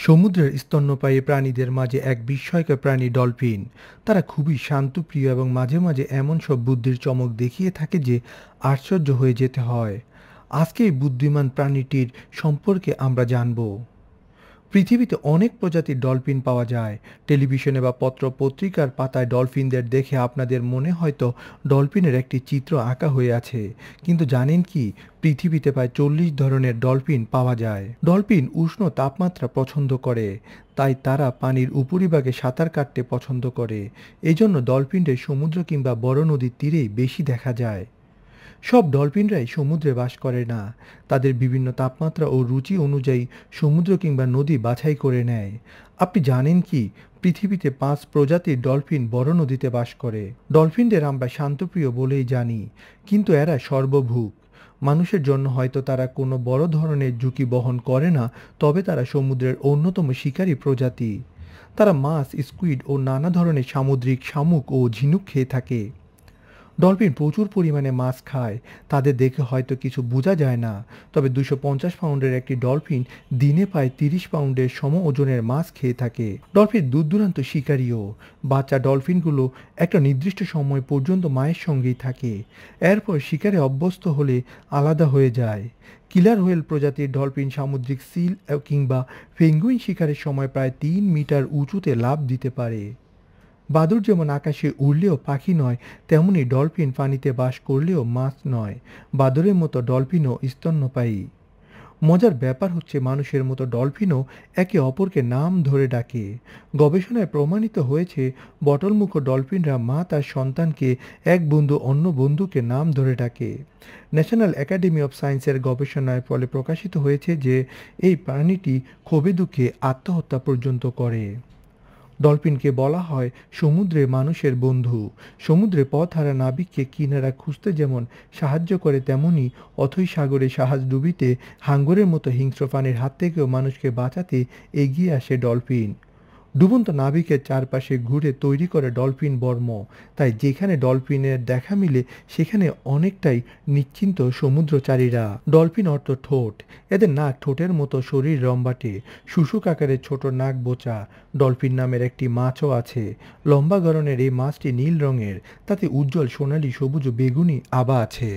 সমুদ্রের স্তন্যপায়ী প্রাণীদের মাঝে এক বিস্ময়কর প্রাণী ডলফিন। তারা খুবই শান্তপ্রিয় এবং মাঝে মাঝে এমন সব বুদ্ধির চমক দেখিয়ে থাকে যে আশ্চর্য হয়ে যেতে হয়। আজকে এই বুদ্ধিমান প্রাণীটির সম্পর্কে আমরা জানব। পৃথিবীতে অনেক প্রজাতির ডলফিন পাওয়া যায়। টেলিভিশনে বা পত্র পত্রিকার পাতায় ডলফিনদের দেখে আপনাদের মনে হয়তো ডলফিনের একটি চিত্র আঁকা হয়ে আছে। কিন্তু জানেন কি, পৃথিবীতে প্রায় 40 ধরনের ডলফিন পাওয়া যায়। ডলফিন উষ্ণ তাপমাত্রা পছন্দ করে, তাই তারা পানির উপরিভাগে সাঁতার কাটতে পছন্দ করে। এজন্য ডলফিনদের সমুদ্র কিংবা বড় নদীর তীরেই বেশি দেখা যায়। সব ডলফিনরাই সমুদ্রে বাস করে না। তাদের বিভিন্ন তাপমাত্রা ও রুচি অনুযায়ী সমুদ্র কিংবা নদী বাছাই করে নেয়। আপনি জানেন কি, পৃথিবীতে 5 প্রজাতির ডলফিন বড় নদীতে বাস করে। ডলফিনদের আমরা শান্তপ্রিয় বলেই জানি, কিন্তু এরা সর্বভুক। মানুষের জন্য হয়তো তারা কোনো বড় ধরনের ঝুঁকি বহন করে না, তবে তারা সমুদ্রের অন্যতম শিকারী প্রজাতি। তারা মাছ, স্কুইড ও নানা ধরনের সামুদ্রিক শামুক ও ঝিনুক খেয়ে থাকে। ডলফিন প্রচুর পরিমাণে মাছ খায়। তাদের দেখে হয়তো কিছু বোঝা যায় না, তবে 250 পাউন্ডের একটি ডলফিন দিনে প্রায় 30 পাউন্ডের সম ওজনের মাছ খেয়ে থাকে। ডলফিন দূর দূরান্ত শিকারীও। বাচ্চা ডলফিনগুলো একটা নির্দিষ্ট সময় পর্যন্ত মায়ের সঙ্গেই থাকে। এরপর শিকারে অভ্যস্ত হলে আলাদা হয়ে যায়। কিলার হোয়েল প্রজাতির ডলফিন সামুদ্রিক সিল কিংবা পেঙ্গুইন শিকারের সময় প্রায় 3 মিটার উঁচুতে লাফ দিতে পারে। বাদুড় যেমন আকাশে উড়লেও পাখি নয়, তেমনি ডলফিন পানিতে বাস করলেও মাছ নয়। বাদুড়ের মতো ডলফিনও স্তন্যপায়ী। মজার ব্যাপার হচ্ছে, মানুষের মতো ডলফিনও একে অপরকে নাম ধরে ডাকে। গবেষণায় প্রমাণিত হয়েছে, বটলমুখ ডলফিনরা মা তার সন্তানকে এক বন্ধু অন্য বন্ধুকে নাম ধরে ডাকে। ন্যাশনাল একাডেমি অফ সায়েন্সের গবেষণার ফলে প্রকাশিত হয়েছে যে এই প্রাণীটি ক্ষোভে দুঃখে আত্মহত্যা পর্যন্ত করে। ডলফিনকে বলা হয় সমুদ্রে মানুষের বন্ধু। সমুদ্রে পথ হারা নাবিককে কিনারা খুঁজতে যেমন সাহায্য করে, তেমনি অথই সাগরে জাহাজ ডুবিতে হাঙ্গরের মতো হিংস্র প্রাণীর হাত থেকেও মানুষকে বাঁচাতে এগিয়ে আসে ডলফিন। ডুবন্ত নাবিকের চারপাশে ঘুরে তৈরি করে ডলফিন বর্ম। তাই যেখানে ডলফিনের দেখা মিলে সেখানে অনেকটাই নিশ্চিন্ত সমুদ্রচারীরা। ডলফিন অর্থ ঠোঁট। এদের নাক ঠোঁটের মতো, শরীর লম্বাটে, শুশুক আকারের ছোট নাক বোচা। ডলফিন নামের একটি মাছও আছে। লম্বা গড়নের এই মাছটি নীল রঙের, তাতে উজ্জ্বল সোনালী, সবুজ ও বেগুনি আভা আছে।